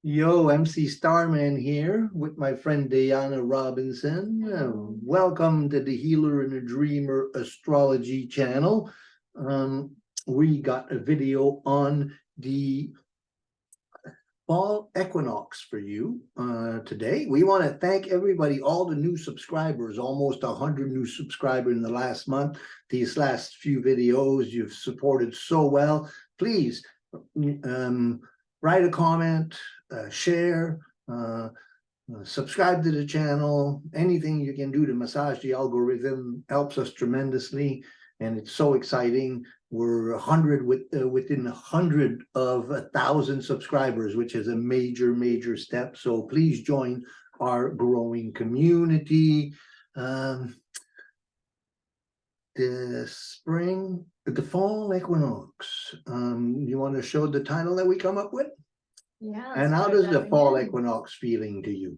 Yo, MC Starman here with my friend Dayana Robinson. Welcome to the Healer and the Dreamer Astrology channel. We got a video on the Fall Equinox for you today. We want to thank everybody, all the new subscribers, almost 100 new subscribers in the last month. These last few videos you've supported so well. Please write a comment, share, subscribe to the channel. Anything you can do to massage the algorithm helps us tremendously, and it's so exciting. We're 100 within 100 of 1,000 subscribers, which is a major step. So please join our growing community. The fall equinox. You want to show the title that we come up with? Yeah. And how does the fall equinox feeling to you?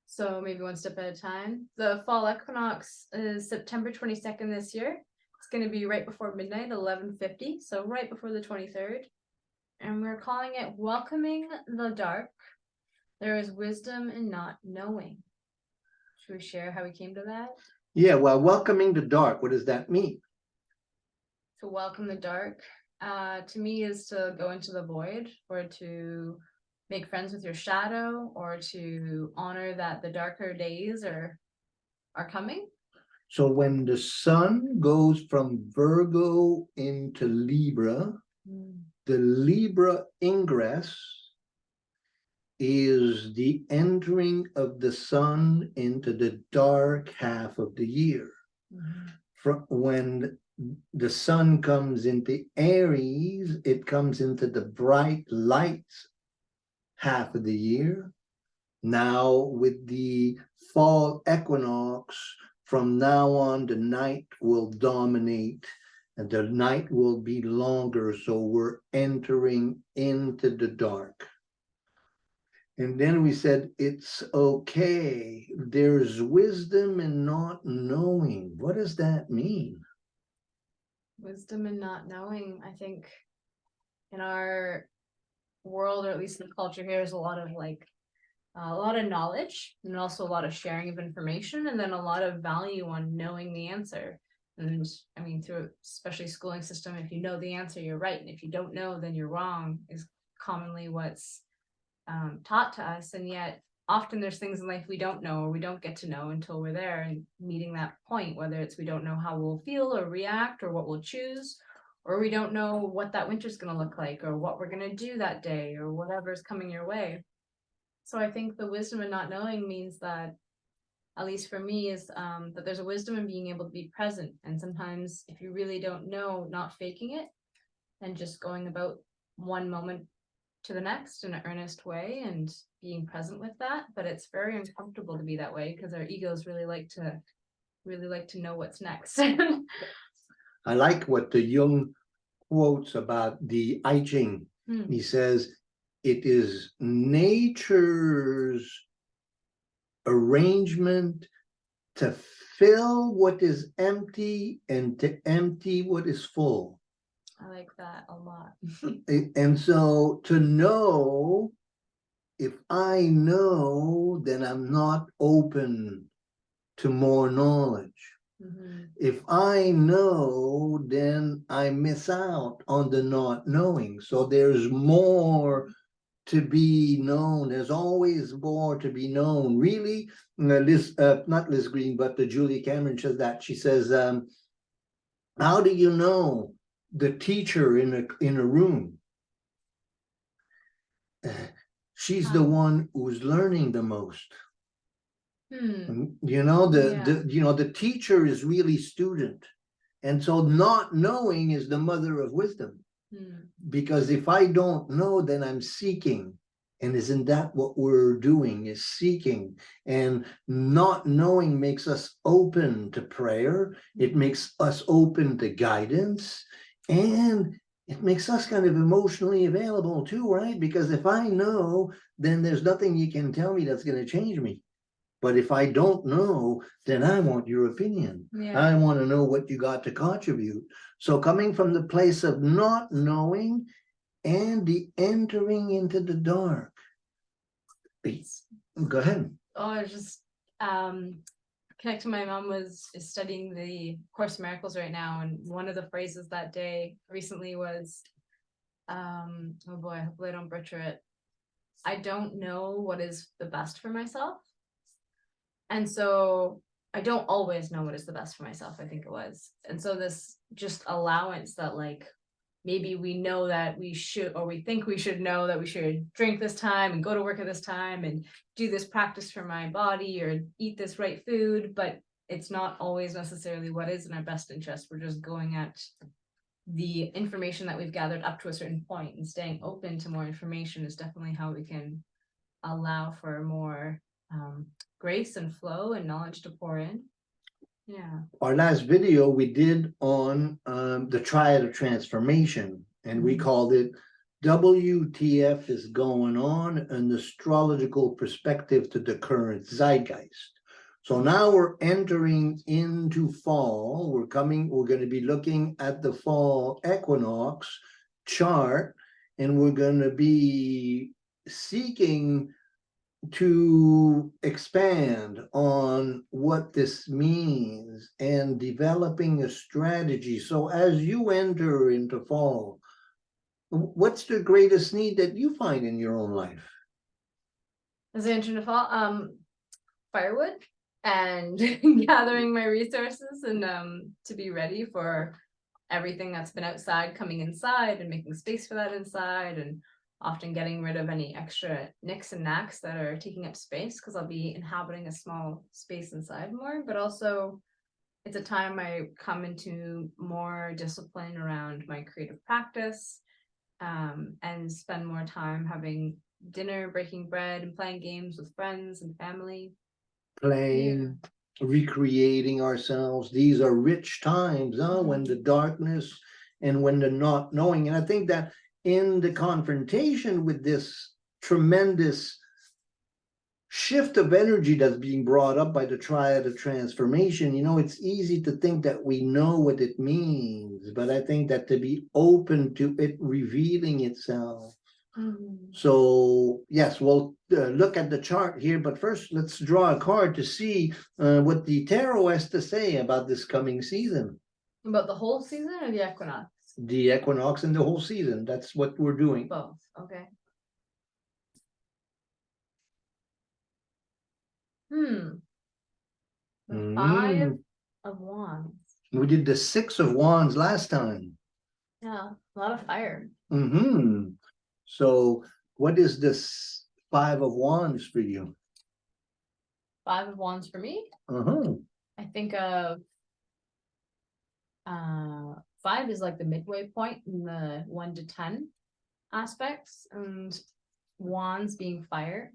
So maybe one step at a time. The fall equinox is September 22nd this year. It's going to be right before midnight, 11:50, so right before the 23rd. And we're calling it Welcoming the Dark. There is wisdom in not knowing. Should we share how we came to that? Yeah, well, welcoming the dark, what does that mean? To welcome the dark, to me, is to go into the void, or to make friends with your shadow, or to honor that the darker days are coming. So when the sun goes from Virgo into Libra, the Libra ingress is the entering of the sun into the dark half of the year. From when the sun comes into Aries, it comes into the bright light half of the year. Now with the fall equinox, from now on, the night will dominate and the night will be longer. So we're entering into the dark. And then we said, it's okay. There's wisdom in not knowing. What does that mean? Wisdom in not knowing. I think in our world, or at least in the culture here, is a lot of knowledge, and also a lot of sharing of information, and then a lot of value on knowing the answer. And I mean, through especially schooling system, if you know the answer, you're right, and if you don't know, then you're wrong, is commonly what's taught to us. And yet often there's things in life we don't know, or we don't get to know until we're there and meeting that point, whether it's we don't know how we'll feel or react or what we'll choose, or we don't know what that winter's going to look like, or what we're going to do that day, or whatever's coming your way. So I think the wisdom in not knowing means that, at least for me, is that there's a wisdom in being able to be present. And sometimes if you really don't know, not faking it and just going about one moment to the next in an earnest way and being present with that. But it's very uncomfortable to be that way, because our egos really like to know what's next. I like what the Jung quotes about the I Ching. He says, it is nature's arrangement to fill what is empty and to empty what is full. I like that a lot. And so to know, if I know, then I'm not open to more knowledge. If I know, then I miss out on the not knowing. So there's more to be known. There's always more to be known. Really, not Liz Green, but the Julia Cameron says that. She says, how do you know the teacher in a room? She's the one who's learning the most. You know, the teacher is really student, and so not knowing is the mother of wisdom. Because if I don't know, then I'm seeking. And isn't that what we're doing, is seeking? And not knowing makes us open to prayer. It makes us open to guidance. And it makes us kind of emotionally available too, right? Because if I know, then there's nothing you can tell me that's going to change me. But if I don't know, then I want your opinion. I want to know what you got to contribute. So coming from the place of not knowing, and the entering into the dark. Go ahead. Oh, I was just connecting. My mom is studying the Course in Miracles right now, and one of the phrases that day recently was, oh boy, hopefully I don't butcher it. I don't know what is the best for myself. And so I don't always know what is the best for myself, I think it was. And so this just allowance that like, maybe we know that we should, or we think we should know that we should drink this time and go to work at this time and do this practice for my body or eat this right food, but it's not always necessarily what is in our best interest. We're just going at the information that we've gathered up to a certain point, and staying open to more information is definitely how we can allow for more grace and flow and knowledge to pour in. Yeah. Our last video we did on the Triad of Transformation, and we called it WTF is going on, an astrological perspective to the current zeitgeist. So now we're entering into fall. We're going to be looking at the fall equinox chart, and we're going to be seeking to expand on what this means and developing a strategy. So as you enter into fall, what's the greatest need that you find in your own life? As I enter into fall, firewood and gathering my resources and to be ready for everything that's been outside coming inside and making space for that inside, and often getting rid of any extra nicks and knacks that are taking up space, because I'll be inhabiting a small space inside more. But also it's a time I come into more discipline around my creative practice, and spend more time having dinner, breaking bread, and playing games with friends and family. Playing, recreating ourselves. These are rich times, when the darkness and when the not knowing. And I think that in the confrontation with this tremendous shift of energy that's being brought up by the Triad of Transformation, it's easy to think that we know what it means, but I think that to be open to it revealing itself. So yes, we'll look at the chart here, but first let's draw a card to see what the tarot has to say about this coming season. About the whole season or the equinox? The equinox and the whole season. That's what we're doing. Both. Okay. The 5 of Wands. We did the 6 of Wands last time. Yeah, a lot of fire. So what is this 5 of Wands for you? 5 of Wands for me? I think of 5 is like the midway point in the 1 to 10 aspects, and Wands being fire.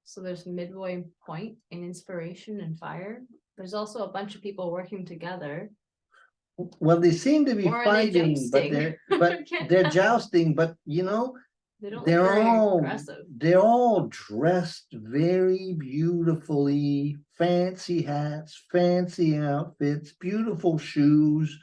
So there's midway point in inspiration and fire. There's also a bunch of people working together. Well, they seem to be fighting, but they're jousting, but they're all dressed very beautifully, fancy hats, fancy outfits, beautiful shoes,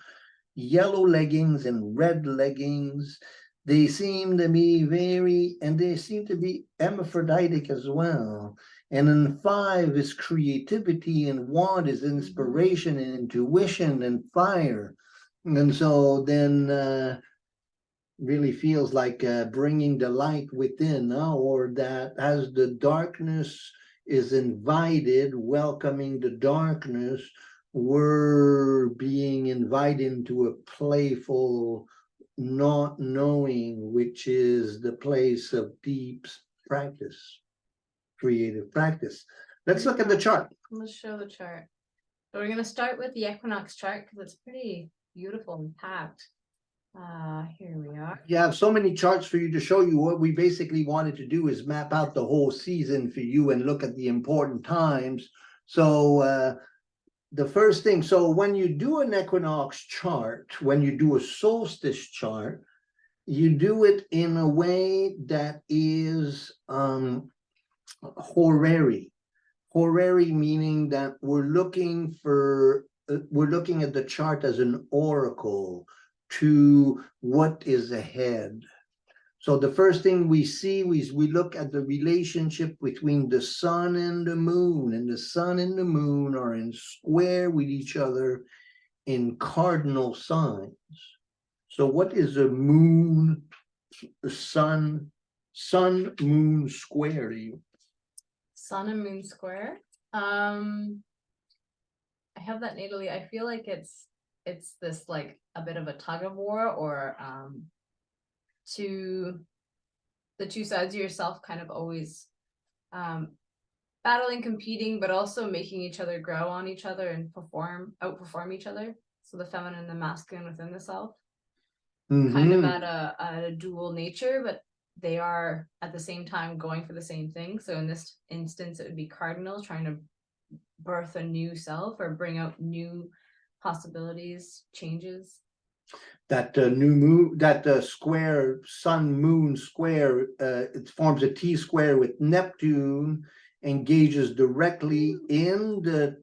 yellow leggings and red leggings. They seem to be they seem to be hermaphroditic as well. And then 5 is creativity, and Wand is inspiration and intuition and fire. And so then really feels like bringing the light within, or that as the darkness is invited, welcoming the darkness, we're being invited into a playful not knowing, which is the place of deep practice, creative practice. Let's look at the chart. Let's show the chart. So we're going to start with the equinox chart because it's pretty beautiful and packed. Here we are. You have so many charts for you to show you. What we basically wanted to do is map out the whole season for you and look at the important times. So the first thing, so when you do an equinox chart, when you do a solstice chart, you do it in a way that is horary. Horary meaning that we're looking at the chart as an oracle to what is ahead. So the first thing we see is we look at the relationship between the sun and the moon, and the sun and the moon are in square with each other in cardinal signs. So what is a moon, sun moon square to you? Sun and moon square. I have that natally. I feel like it's this like a bit of a tug of war, or to the two sides of yourself kind of always battling, competing, but also making each other grow on each other and outperform each other. So the feminine and the masculine within the self, kind of at a dual nature, but they are at the same time going for the same thing. So in this instance, it would be cardinal, trying to birth a new self or bring out new possibilities, changes. That new moon, that square sun moon square, it forms a T square with Neptune, engages directly in the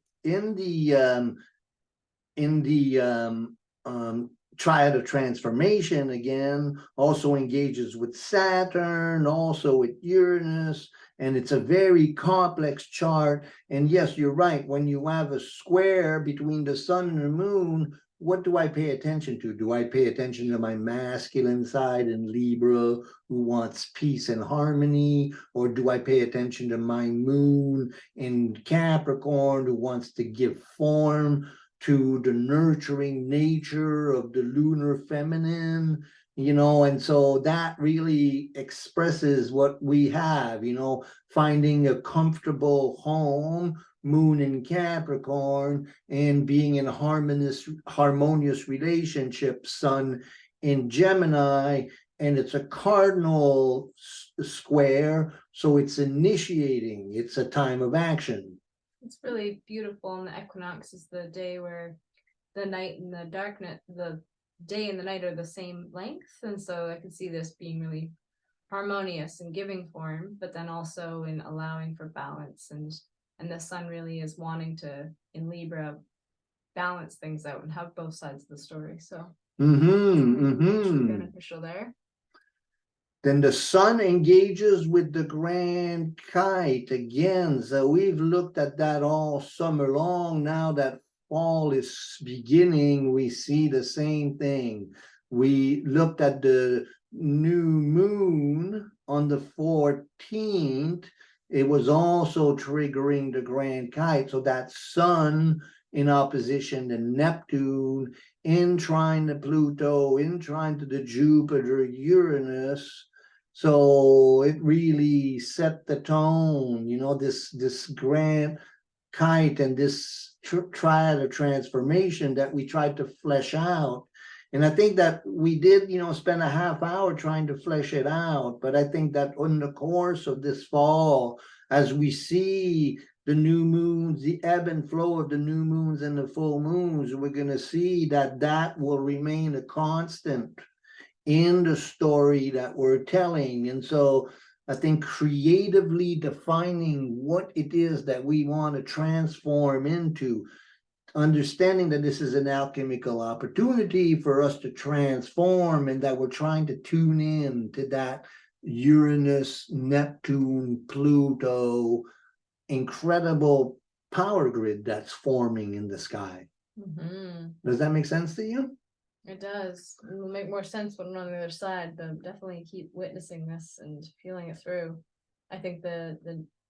Triad of Transformation again, also engages with Saturn, also with Uranus, and it's a very complex chart. And yes, you're right, when you have a square between the sun and the moon, what do I pay attention to? Do I pay attention to my masculine side in Libra, who wants peace and harmony? Or do I pay attention to my moon in Capricorn, who wants to give form to the nurturing nature of the lunar feminine? And so that really expresses what we have, finding a comfortable home, moon in Capricorn, and being in a harmonious relationship, sun in Gemini, and it's a cardinal square, so it's initiating, it's a time of action. It's really beautiful, and the equinox is the day where the night and the darkness, the day and the night are the same length, and so I can see this being really harmonious and giving form, but then also in allowing for balance, and the sun really is wanting to, in Libra, balance things out and have both sides of the story. So beneficial there. Then the sun engages with the grand kite again. So we've looked at that all summer long. Now that fall is beginning, we see the same thing. We looked at the new moon on the 14th. It was also triggering the grand kite. So that sun in opposition to Neptune, in trine to Pluto, in trine to the Jupiter, Uranus. So it really set the tone, this grand kite and this triad of transformation that we tried to flesh out. And I think that we did, spend a half hour trying to flesh it out. But I think that in the course of this fall, as we see the new moons, the ebb and flow of the new moons and the full moons, we're going to see that will remain a constant in the story that we're telling. And so I think creatively defining what it is that we want to transform into, understanding that this is an alchemical opportunity for us to transform, and that we're trying to tune in to that Uranus, Neptune, Pluto, incredible power grid that's forming in the sky. Does that make sense to you? It does. It will make more sense when we're on the other side, but definitely keep witnessing this and feeling it through. I think the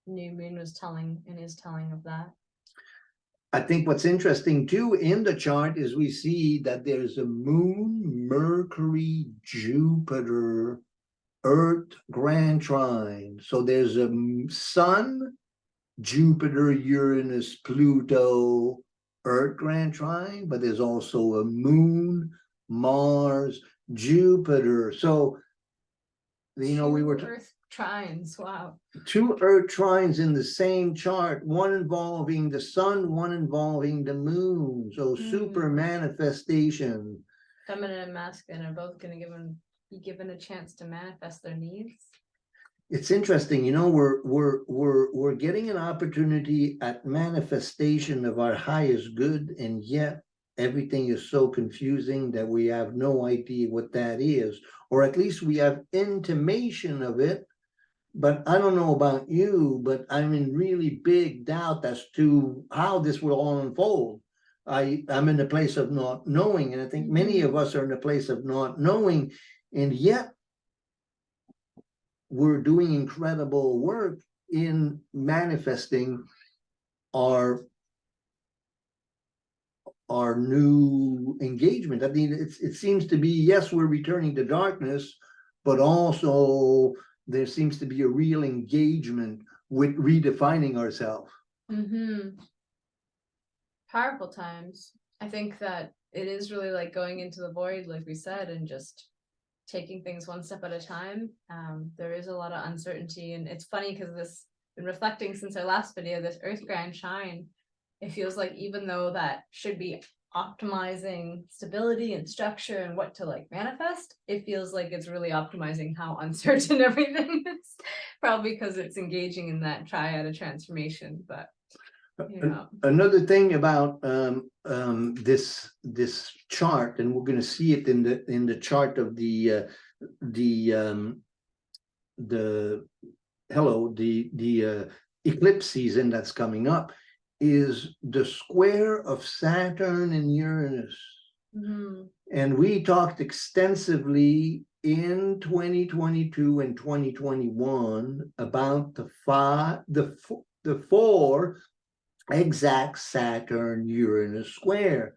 new moon was telling and is telling of that. I think what's interesting too in the chart is we see that there's a moon, Mercury, Jupiter, Earth grand trine. So there's a sun, Jupiter, Uranus, Pluto, Earth grand trine, but there's also a moon, Mars, Jupiter. So, we were Earth trines. Wow. 2 Earth trines in the same chart, one involving the sun, one involving the moon. So super manifestation. Feminine and masculine are both going to be given a chance to manifest their needs. It's interesting, we're getting an opportunity at manifestation of our highest good, and yet everything is so confusing that we have no idea what that is, or at least we have intimation of it. But I don't know about you, but I'm in really big doubt as to how this will all unfold. I'm in a place of not knowing, and I think many of us are in a place of not knowing, and yet we're doing incredible work in manifesting our new engagement. I mean, it seems to be, yes, we're returning to darkness, but also there seems to be a real engagement with redefining ourselves. Powerful times. I think that it is really like going into the void, like we said, and just taking things one step at a time. There is a lot of uncertainty, and it's funny because this been reflecting since our last video, this Earth Grand Shine. It feels like even though that should be optimizing stability and structure and what to like manifest, it feels like it's really optimizing how uncertain everything is, probably because it's engaging in that triad of transformation. But you know, another thing about this chart, and we're going to see it in the chart of the eclipse season that's coming up, is the square of Saturn and Uranus. And we talked extensively in 2022 and 2021 about the four exact Saturn-Uranus square.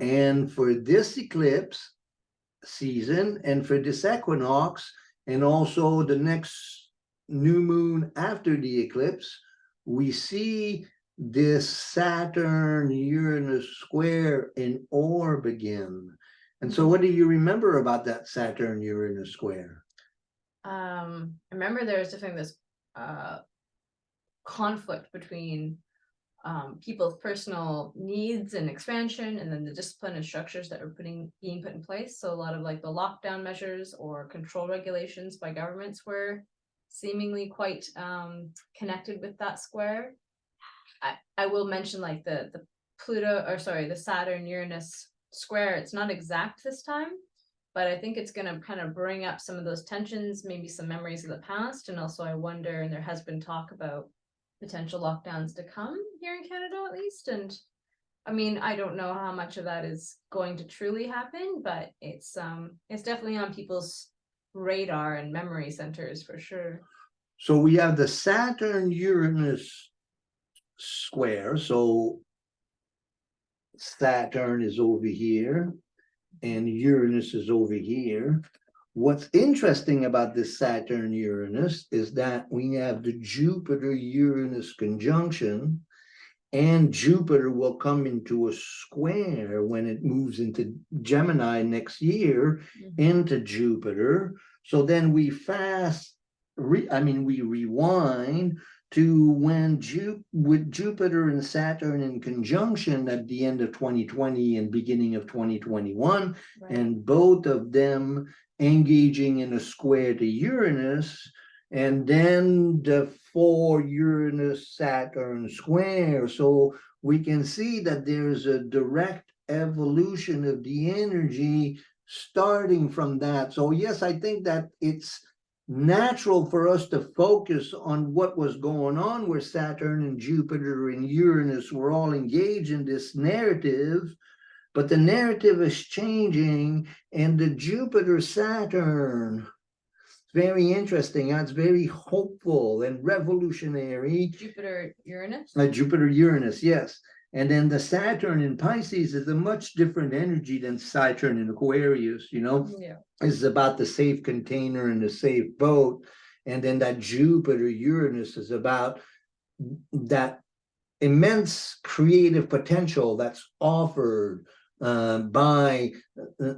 And for this eclipse season, and for this equinox, and also the next new moon after the eclipse, we see this Saturn-Uranus square in orb again. And so what do you remember about that Saturn-Uranus square? I remember there was definitely this conflict between people's personal needs and expansion, and then the discipline and structures that were being put in place. So a lot of like the lockdown measures or control regulations by governments were seemingly quite connected with that square. I will mention like the Saturn Uranus square. It's not exact this time, but I think it's going to kind of bring up some of those tensions, maybe some memories of the past. And also I wonder, and there has been talk about potential lockdowns to come here in Canada, at least. And I mean, I don't know how much of that is going to truly happen, but it's definitely on people's radar and memory centers for sure. So we have the Saturn-Uranus square. So Saturn is over here and Uranus is over here. What's interesting about this Saturn-Uranus is that we have the Jupiter-Uranus conjunction, and Jupiter will come into a square when it moves into Gemini next year, into Jupiter. So then we rewind to when with Jupiter and Saturn in conjunction at the end of 2020 and beginning of 2021, right. And both of them engaging in a square to Uranus, and then the 4 Uranus-Saturn square. So we can see that there's a direct evolution of the energy starting from that. So yes, I think that it's natural for us to focus on what was going on where Saturn and Jupiter and Uranus were all engaged in this narrative, but the narrative is changing, and the Jupiter-Saturn, very interesting. It's very hopeful and revolutionary. Jupiter-Uranus? Jupiter-Uranus, yes. And then the Saturn in Pisces is a much different energy than Saturn in Aquarius, you know? Yeah. It's about the safe container and the safe boat. And then that Jupiter-Uranus is about that immense creative potential that's offered by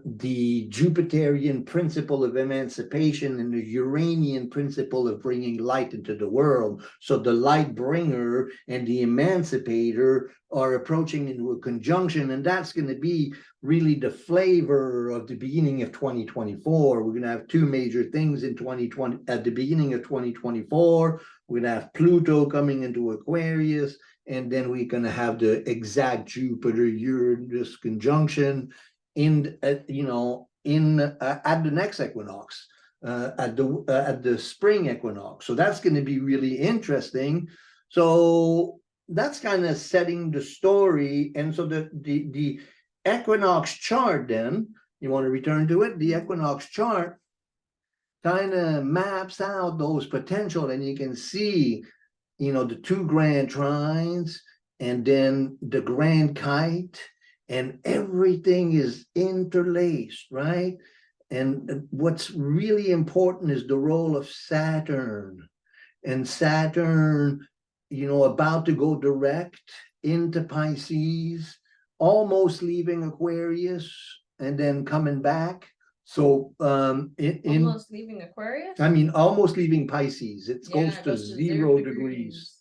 the Jupiterian principle of emancipation and the Uranian principle of bringing light into the world. So the light bringer and the emancipator are approaching into a conjunction, and that's going to be really the flavor of the beginning of 2024. We're going to have two major things in 2020 at the beginning of 2024. We're going to have Pluto coming into Aquarius, and then we're going to have the exact Jupiter Uranus conjunction in at the next equinox, at the spring equinox. So that's going to be really interesting. So that's kind of setting the story. And so the equinox chart, then you want to return to it, the equinox chart kind of maps out those potential, and you can see, the two grand trines and then the grand kite, and everything is interlaced, right? And what's really important is the role of Saturn. And Saturn, about to go direct into Pisces, almost leaving Aquarius and then coming back. So almost leaving Aquarius? almost leaving Pisces. It goes to 0 degrees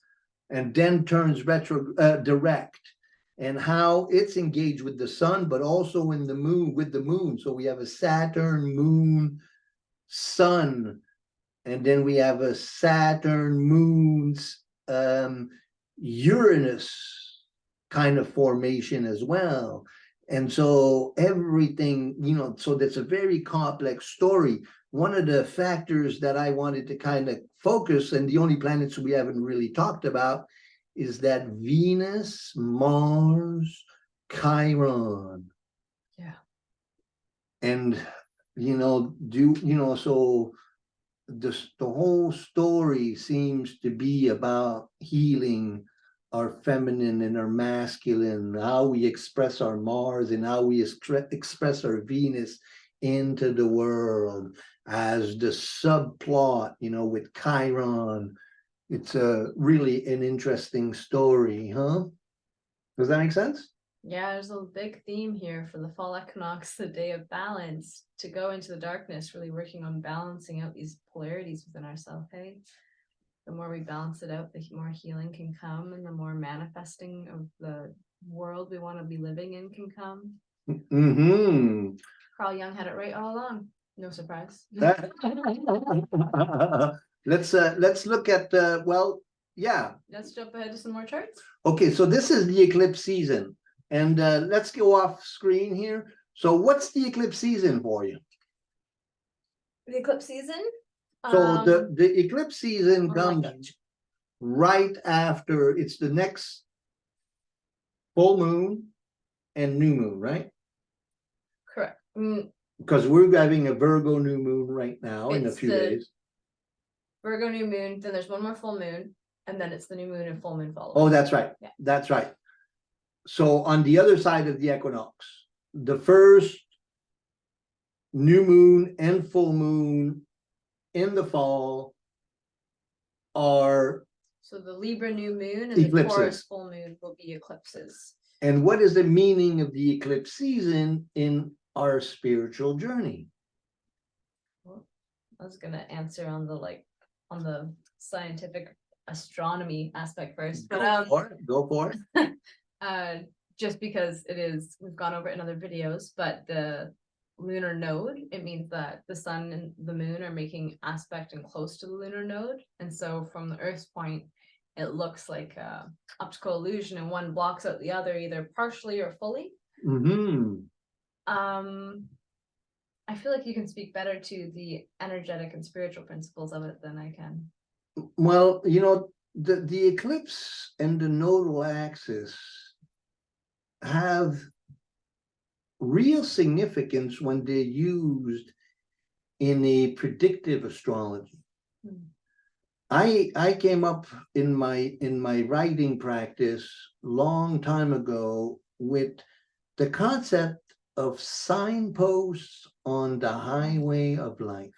and then turns direct. And how it's engaged with the sun, but also with the moon. So we have a Saturn, moon, sun, and then we have a Saturn, moon's Uranus kind of formation as well. And so everything, so that's a very complex story. One of the factors that I wanted to kind of focus, and the only planets we haven't really talked about, is that Venus, Mars, Chiron. Yeah. And, so the whole story seems to be about healing our feminine and our masculine, how we express our Mars and how we express our Venus into the world as the subplot, with Chiron. It's really an interesting story, huh? Does that make sense? Yeah, there's a big theme here for the fall equinox, the day of balance, to go into the darkness, really working on balancing out these polarities within ourselves, hey? The more we balance it out, the more healing can come, and the more manifesting of the world we want to be living in can come. Mm-hmm. Carl Jung had it right all along. No surprise. Let's look at Let's jump ahead to some more charts. Okay, so this is the eclipse season, and let's go off screen here. So what's the eclipse season for you? The eclipse season? So the eclipse season comes right after, it's the next full moon and new moon, right? Correct. Because we're having a Virgo new moon right now in a few days. Virgo new moon, then there's one more full moon, and then it's the new moon and full moon following. Oh, that's right. Yeah. That's right. So on the other side of the equinox, the first new moon and full moon in the fall are, so the Libra new moon and eclipses. The Taurus full moon will be eclipses. And what is the meaning of the eclipse season in our spiritual journey? Well, I was gonna answer on the scientific astronomy aspect first, but go for it. Just because we've gone over it in other videos, but the lunar node, it means that the sun and the moon are making aspect and close to the lunar node, and so from the Earth's point, it looks like optical illusion, and one blocks out the other either partially or fully. Mm-hmm. I feel like you can speak better to the energetic and spiritual principles of it than I can. Well, the eclipse and the nodal axis have real significance when they're used in a predictive astrology. I came up in my writing practice long time ago with the concept of signposts on the highway of life.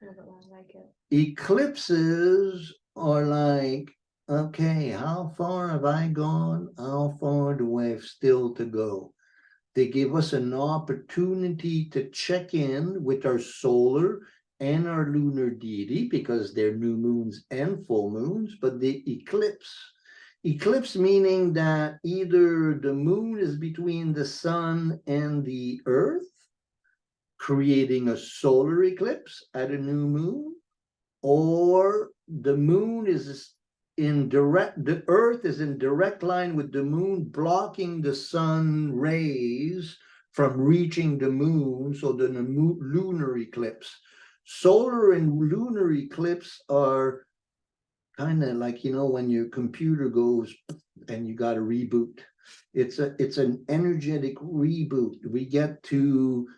I like it. Eclipses are like, okay, how far have I gone? How far do I have still to go? They give us an opportunity to check in with our solar and our lunar deity, because they're new moons and full moons. But the eclipse meaning that either the moon is between the sun and the earth, creating a solar eclipse at a new moon, or the moon is the Earth is in direct line with the moon, blocking the sun rays from reaching the moon, so the lunar eclipse. Solar and lunar eclipse are kind of like, you know, when your computer goes and you got to reboot. It's an energetic reboot. We get to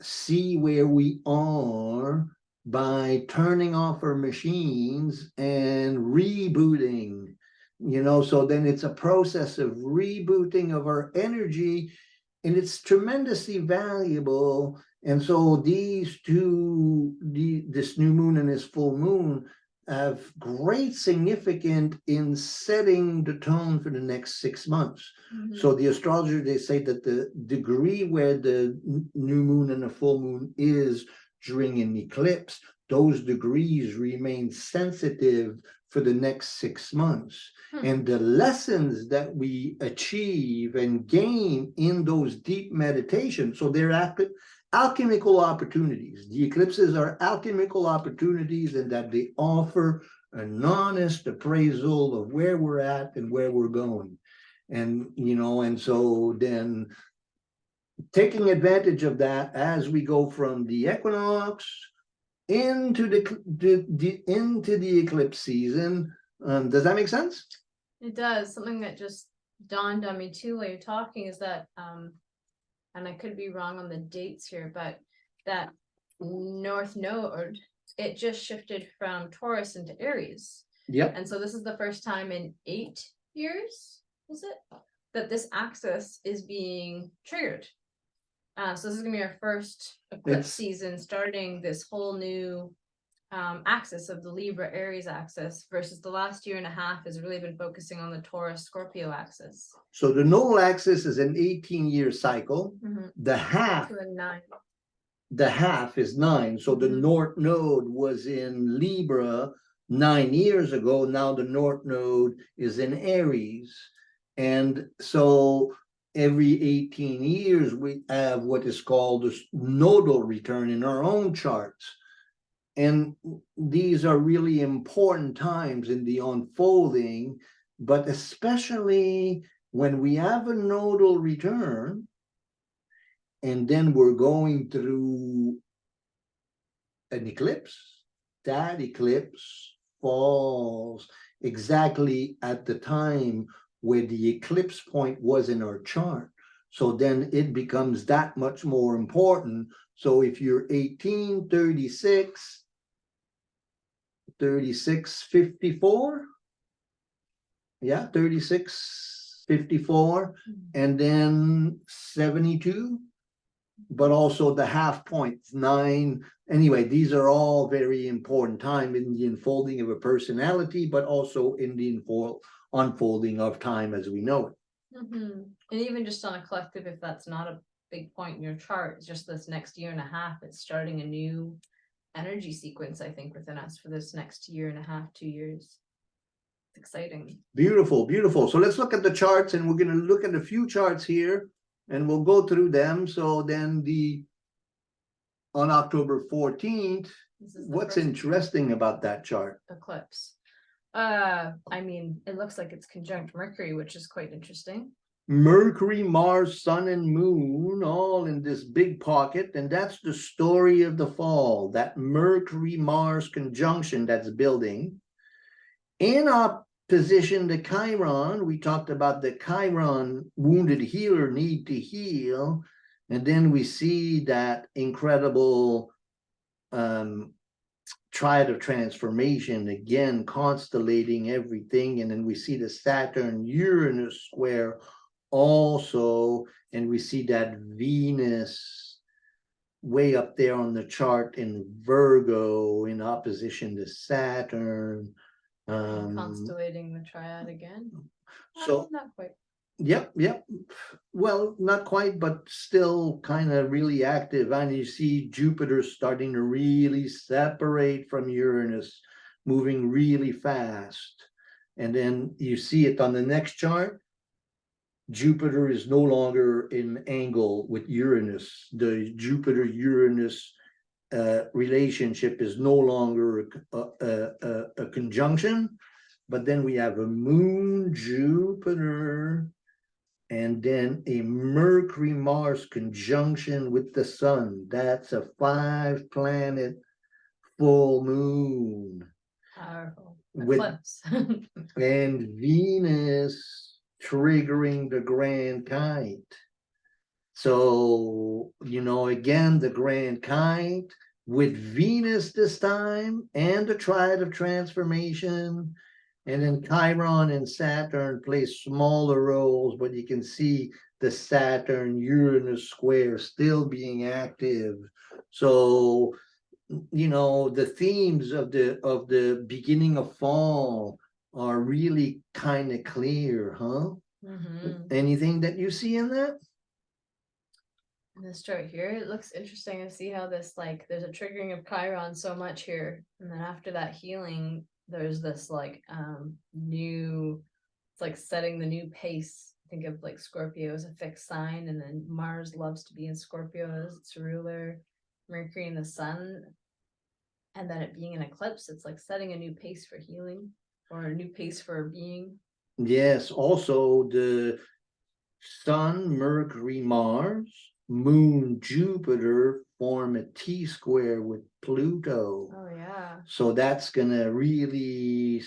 see where we are by turning off our machines and rebooting, you know. So then it's a process of rebooting of our energy, and it's tremendously valuable. And so these two, this new moon and this full moon, have great significance in setting the tone for the next 6 months. So the astrologer, they say that the degree where the new moon and the full moon is during an eclipse, those degrees remain sensitive for the next 6 months. And the lessons that we achieve and gain in those deep meditations, so they're alchemical opportunities. The eclipses are alchemical opportunities, and that they offer an honest appraisal of where we're at and where we're going. And, you know, and so then taking advantage of that as we go from the equinox into the eclipse season. Does that make sense? It does. Something that just dawned on me too while you're talking is that and I could be wrong on the dates here, but that North Node, it just shifted from Taurus into Aries. Yep. And so this is the first time in 8 years, is it, that this axis is being triggered. So this is gonna be our first eclipse season, starting this whole new axis of the Libra Aries axis, versus the last year and a half has really been focusing on the Taurus Scorpio axis. So the nodal axis is an 18-year cycle. The half, the half is 9. So the North Node was in Libra 9 years ago. Now the North Node is in Aries. And so every 18 years, we have what is called a nodal return in our own charts. And these are really important times in the unfolding, but especially when we have a nodal return, and then we're going through an eclipse. That eclipse falls exactly at the time where the eclipse point was in our chart. So then it becomes that much more important. So if you're 18, 36, 3654, yeah, 3654, and then 72, but also the half point 9. Anyway, these are all very important time in the unfolding of a personality, but also in the unfolding of time as we know it. And even just on a collective, if that's not a big point in your chart, it's just this next year and a half, it's starting a new energy sequence, I think, within us for this next year and a half, 2 years. It's exciting. Beautiful, beautiful. So let's look at the charts, and we're going to look at a few charts here, and we'll go through them. So then on October 14th, what's interesting about that chart? Eclipse. I mean, it looks like it's conjunct Mercury, which is quite interesting. Mercury, Mars, Sun, and Moon, all in this big pocket. And that's the story of the fall, that Mercury-Mars conjunction that's building. In opposition to Chiron, we talked about the Chiron wounded healer need to heal. And then we see that incredible Triad of Transformation, again, constellating everything. And then we see the Saturn-Uranus square also, and we see that Venus way up there on the chart in Virgo in opposition to Saturn. Constellating the triad again. So not quite. Yep. Well, not quite, but still kind of really active. And you see Jupiter starting to really separate from Uranus, moving really fast. And then you see it on the next chart. Jupiter is no longer in angle with Uranus. The Jupiter-Uranus relationship is no longer a conjunction. but then we have a moon, Jupiter, and then a Mercury-Mars conjunction with the sun. That's a 5-planet full moon. Powerful. With Eclipse. and Venus triggering the grand kite. So, again, the grand kite with Venus this time and the Triad of Transformation. And then Chiron and Saturn play smaller roles, but you can see the Saturn-Uranus square still being active. So, the themes of the beginning of fall are really kind of clear, huh? Anything that you see in that? In this chart here, it looks interesting to see how this, like, there's a triggering of Chiron so much here, and then after that healing, there's this like new, it's like setting the new pace. Think of like Scorpio as a fixed sign, and then Mars loves to be in Scorpio as its ruler, Mercury and the sun, and then it being an eclipse, it's like setting a new pace for healing or a new pace for being. Yes, also the Sun, Mercury, Mars, Moon, Jupiter form a T-square with Pluto. Oh yeah. So that's gonna really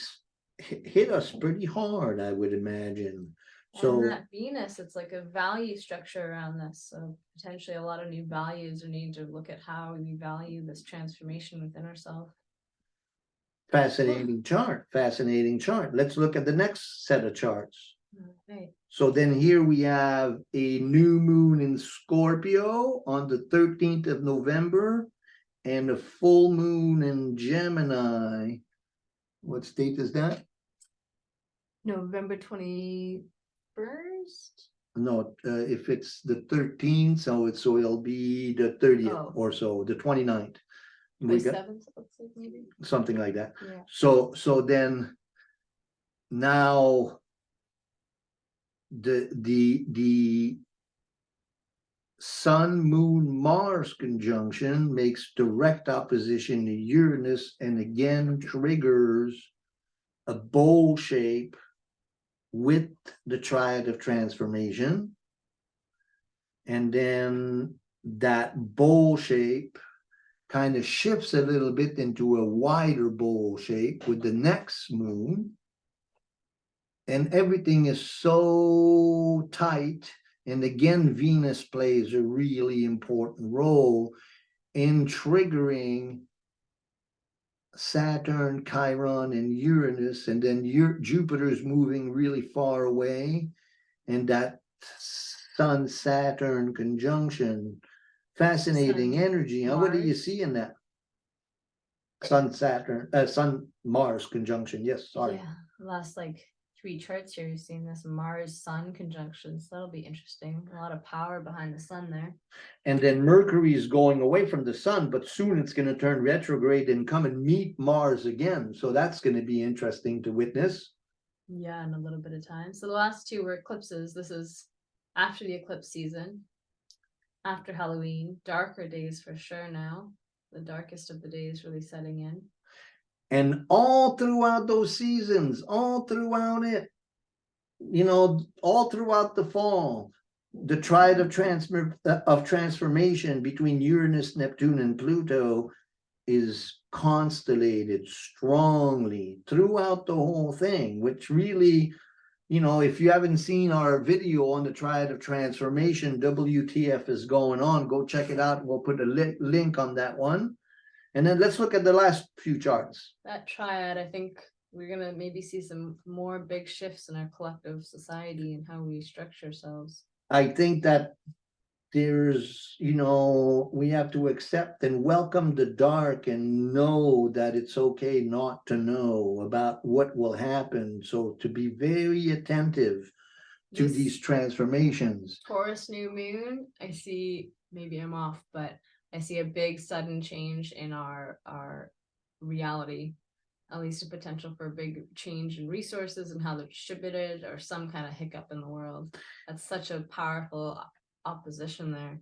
hit us pretty hard, I would imagine. So and that Venus, it's like a value structure around this. So potentially a lot of new values, or need to look at how we value this transformation within ourselves. fascinating chart, fascinating chart. Let's look at the next set of charts. Okay. So then here we have a new moon in Scorpio on the 13th of November and a full moon in Gemini. What date is that? November 21st. No, if it's the 13th, so it'll be the 30th or so, the 29th. We got 27th, looks like maybe. something like that. Yeah. So then now the Sun, Moon, Mars conjunction makes direct opposition to Uranus and again triggers a bowl shape with the Triad of Transformation. And then that bowl shape kind of shifts a little bit into a wider bowl shape with the next moon. And everything is so tight. And again, Venus plays a really important role in triggering Saturn, Chiron, and Uranus. And then Jupiter's moving really far away. And that Sun-Saturn conjunction, fascinating energy. Now, what do you see in that? Sun-Mars conjunction. Yes, sorry. Yeah, last like 3 charts here, you've seen this Mars-Sun conjunction, so that'll be interesting. A lot of power behind the sun there. And then Mercury is going away from the sun, but soon it's going to turn retrograde and come and meet Mars again. So that's going to be interesting to witness. Yeah, in a little bit of time. So the last 2 were eclipses. This is after the eclipse season, after Halloween, darker days for sure now. The darkest of the days really setting in. And all throughout those seasons, all throughout it, all throughout the fall, the Triad of Transformation between Uranus, Neptune, and Pluto is constellated strongly throughout the whole thing, which really, if you haven't seen our video on the Triad of Transformation, WTF is going on, go check it out. We'll put a link on that one. And then let's look at the last few charts. That triad, I think we're going to maybe see some more big shifts in our collective society and how we structure ourselves. I think that there's, we have to accept and welcome the dark and know that it's okay not to know about what will happen. So to be very attentive to these transformations. Taurus new moon, I see, maybe I'm off, but I see a big sudden change in our reality, at least a potential for a big change in resources and how they're distributed, or some kind of hiccup in the world. That's such a powerful opposition there.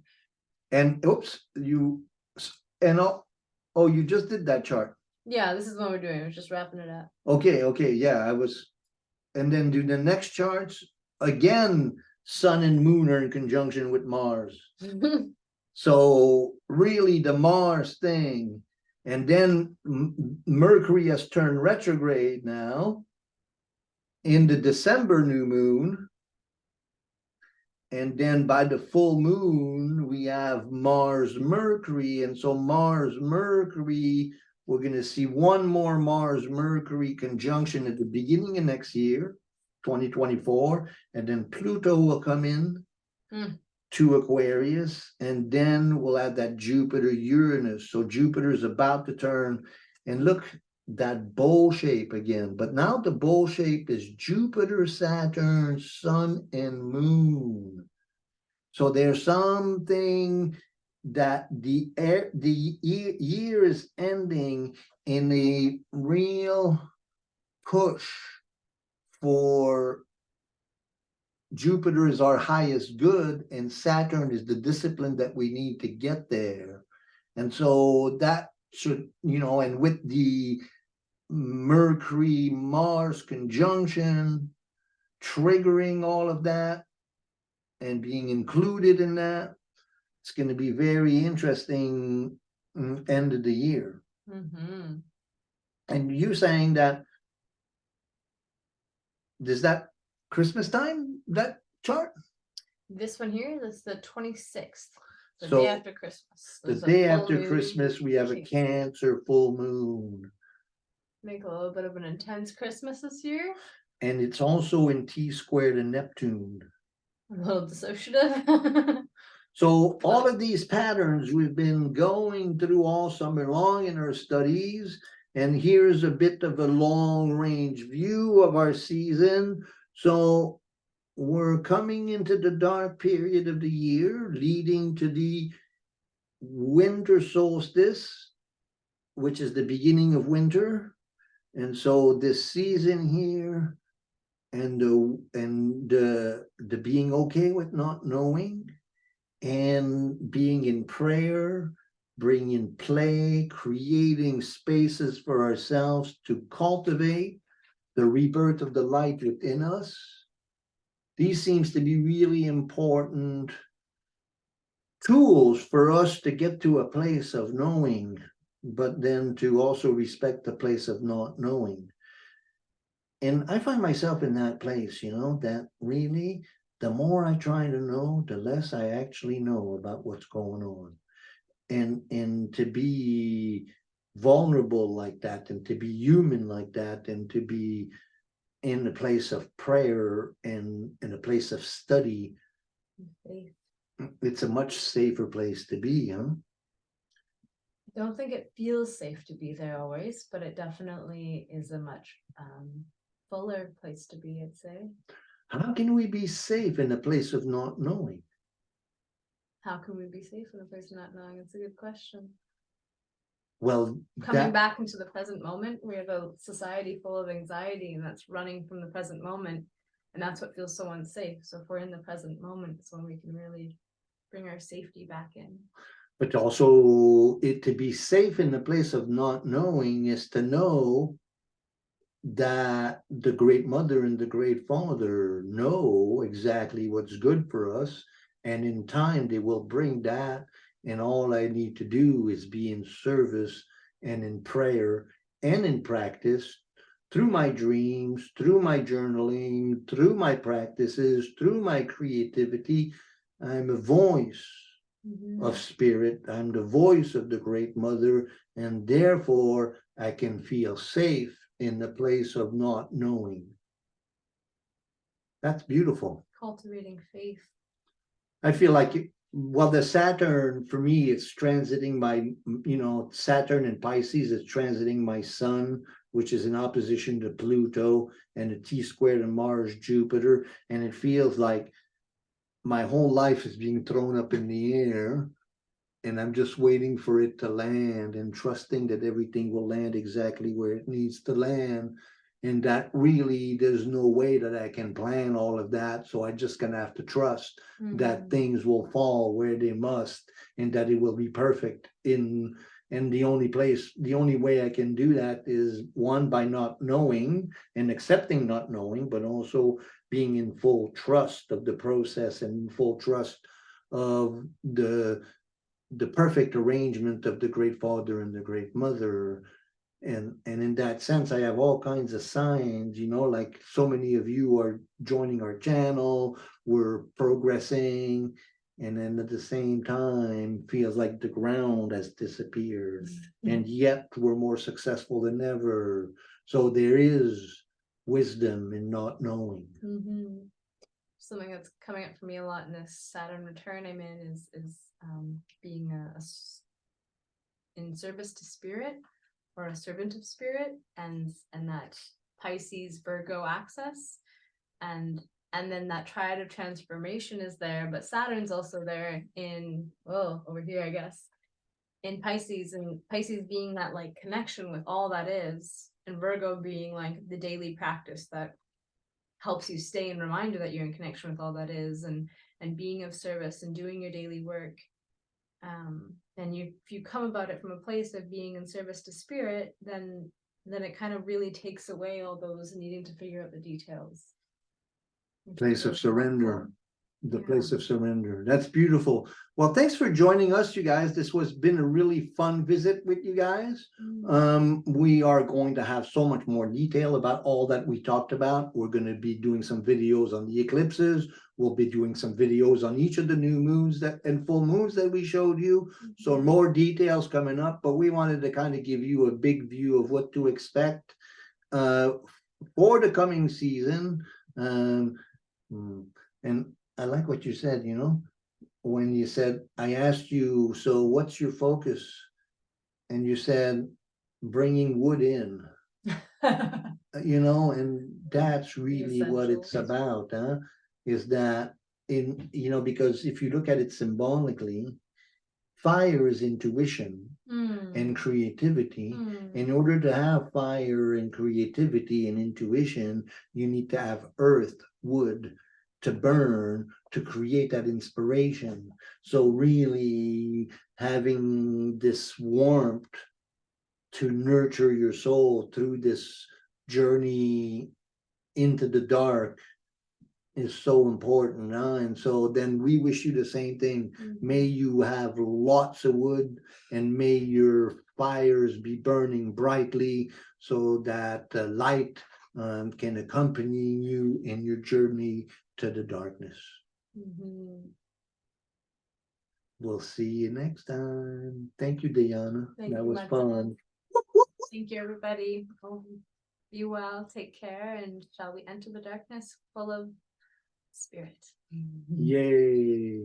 And oops, you just did that chart. Yeah, this is what we're doing. We're just wrapping it up. Okay, yeah, and then do the next charts, again, sun and moon are in conjunction with Mars. So really the Mars thing, and then Mercury has turned retrograde now in the December new moon. And then by the full moon, we have Mars Mercury. And so Mars Mercury, we're going to see one more Mars Mercury conjunction at the beginning of next year, 2024. And then Pluto will come in to Aquarius. And then we'll have that Jupiter Uranus. So Jupiter is about to turn, and look, that bowl shape again. But now the bowl shape is Jupiter, Saturn, Sun, and Moon. So there's something that the year is ending in a real push for Jupiter is our highest good, and Saturn is the discipline that we need to get there. And so that should, and with the Mercury Mars conjunction triggering all of that and being included in that, it's going to be very interesting end of the year. And you saying that, is that Christmas time, that chart? This one here, that's the 26th, the So day after Christmas. the There's a day full after moon. Christmas, we have a Cancer full moon. Make a little bit of an intense Christmas this year. And it's also in T-squared and Neptune. A little dissociative. So all of these patterns we've been going through all summer long in our studies. And here's a bit of a long range view of our season. So we're coming into the dark period of the year, leading to the winter solstice, which is the beginning of winter. And so this season here, and the being okay with not knowing, and being in prayer, bringing play, creating spaces for ourselves to cultivate the rebirth of the light within us. These seems to be really important tools for us to get to a place of knowing, but then to also respect the place of not knowing. And I find myself in that place, that really, the more I try to know, the less I actually know about what's going on. And to be vulnerable like that, and to be human like that, and to be in a place of prayer and in a place of study, it's a much safer place to be, huh? I don't think it feels safe to be there always, but it definitely is a much fuller place to be, I'd say. How can we be safe in a place of not knowing? How can we be safe in a place of not knowing? It's a good question. Well, coming back into the present moment, we have a society full of anxiety, and that's running from the present moment, and that's what feels so unsafe. So if we're in the present moment, it's when we can really bring our safety back in. But also, to be safe in the place of not knowing is to know that the Great Mother and the Great Father know exactly what's good for us, and in time they will bring that, and all I need to do is be in service and in prayer and in practice through my dreams, through my journaling, through my practices, through my creativity. I'm a voice of spirit. I'm the voice of the Great Mother, and therefore I can feel safe in the place of not knowing. That's beautiful. Cultivating faith. I feel like, the Saturn, for me, it's transiting my, Saturn and Pisces is transiting my sun, which is in opposition to Pluto, and the T-squared and Mars, Jupiter. And it feels like my whole life is being thrown up in the air, and I'm just waiting for it to land and trusting that everything will land exactly where it needs to land. And that really, there's no way that I can plan all of that. So I'm just gonna have to trust that things will fall where they must, and that it will be perfect in And the only way I can do that is, one, by not knowing and accepting not knowing, but also being in full trust of the process and full trust of the perfect arrangement of the Great Father and the Great Mother. And in that sense, I have all kinds of signs, like so many of you are joining our channel, we're progressing, and then at the same time feels like the ground has disappeared, and yet we're more successful than ever. So there is wisdom in not knowing. Something that's coming up for me a lot in this Saturn return I'm in is being in service to spirit, or a servant of spirit, and that Pisces Virgo axis, and then that Triad of Transformation is there, but Saturn's also there in over here, I guess, in Pisces, and Pisces being that like connection with all that is, and Virgo being like the daily practice that helps you stay in reminder that you're in connection with all that is, and being of service and doing your daily work. And if you come about it from a place of being in service to spirit, then it kind of really takes away all those needing to figure out the details. Place of surrender. The place of surrender. That's beautiful. Well, thanks for joining us, you guys. This was been a really fun visit with you guys. We are going to have so much more detail about all that we talked about. We're going to be doing some videos on the eclipses. We'll be doing some videos on each of the new moons and full moons that we showed you. So more details coming up, but we wanted to kind of give you a big view of what to expect for the coming season. And I like what you said, when you said, I asked you, so what's your focus? And you said, bringing wood in, and that's really what it's about, is that because if you look at it symbolically, fire is intuition and creativity. In order to have fire and creativity and intuition, you need to have earth, wood, to burn, to create that inspiration. So really having this warmth to nurture your soul through this journey into the dark is so important. And so then we wish you the same thing. May you have lots of wood, and may your fires be burning brightly, so that light can accompany you in your journey to the darkness. We'll see you next time. Thank you, Dayana. That was fun. Thank you, everybody. Be well, take care, and shall we enter the darkness full of spirit? Yay.